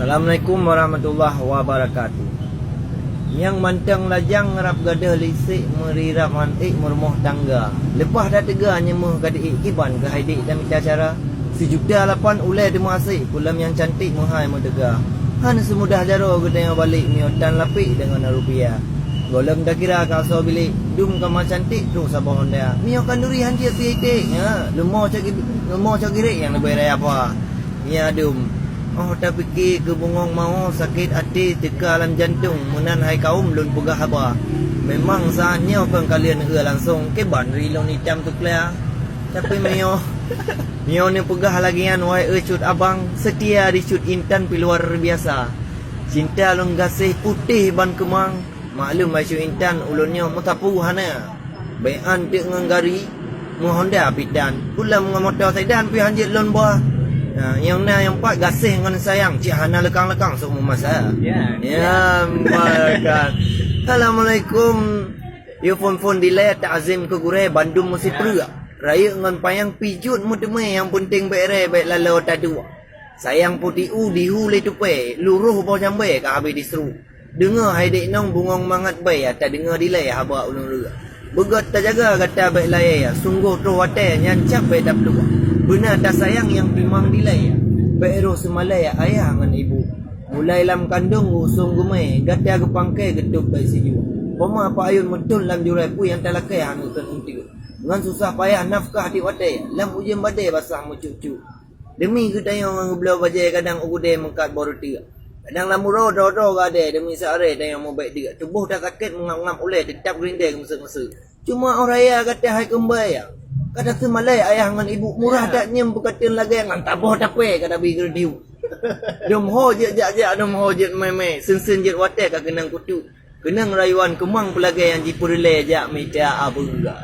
Assalamualaikum warahmatullahi wabarakatuh. Yang mantang lajang ngerap gadah lisik merirap mantik mermoh tangga. Lepas dah tegah nyemuh gadik kiban ke haidik dan minta cara. Sejuta lapan ulai demu asik kulam yang cantik menghai mendegah. Han semudah jaro gedeng balik miotan lapik dengan rupiah. Golem dah kira kau bilik dum kamar cantik tu sabah Honda. Mio kanduri hanjir titik ya. Lemah cagirik yang lebih raya apa. Ya dum. Oh tak fikir ke bungong mau sakit hati teka alam jantung menan hai kaum lun pegah haba. Memang saatnya pun kalian langsung ke ban rilong hitam tu clear. Tapi mio ni pegah lagian wahai cut abang setia di cut intan pi luar biasa. Cinta lung gasih putih ban kemang. Maklum mai cut intan ulunnya mutapu hana. Bayan tek nganggari mu Honda pidan. Pulang dengan motor sedan pi hanjit lon bawah. Yang empat gasih dengan sayang cik hana lekang-lekang sok masa. Ya, makan. Assalamualaikum. You phone delay takzim ke gure Bandung mesti perak. Raya dengan payang pijut mu temai yang penting bere baik lalu tadu. Sayang putih dihu le tupai, luruh bau jambai ka habis diseru. Dengar hai dek nong bungong mangat bai tak dengar delay haba ulun lura. Begat tak jaga kata baik layar. Sungguh tu watai nyancap baik tak peluang. Benar tak sayang yang memang dilai. Baik semalai ayah dengan ibu. Mulai lam kandung usung gumai. Gata ke pangkai getuk baik siju. Pema apa ayun mentun lam jurai pu yang talakai hanutan untik. Dengan susah payah nafkah di watai. Lam ujian badai basah mu cucu. Demi kita yang ngebelau bajai kadang ugudai mengkat baru tiga. Kadang lam rodo gade demi seare dan yang mau baik tiga. Tubuh tak sakit mengam-ngam oleh tetap gerindai mesek-mesek. Cuma orang raya kata hai kembali. Kata semalai ayah dengan ibu murah tak nyem berkatin lagi yang taboh tape kata bigger diu. Dom ho je dom ho je meme sen je watai ka kenang kutu. Kenang rayuan kemang pelagi yang jipurle jak meja abu enggak.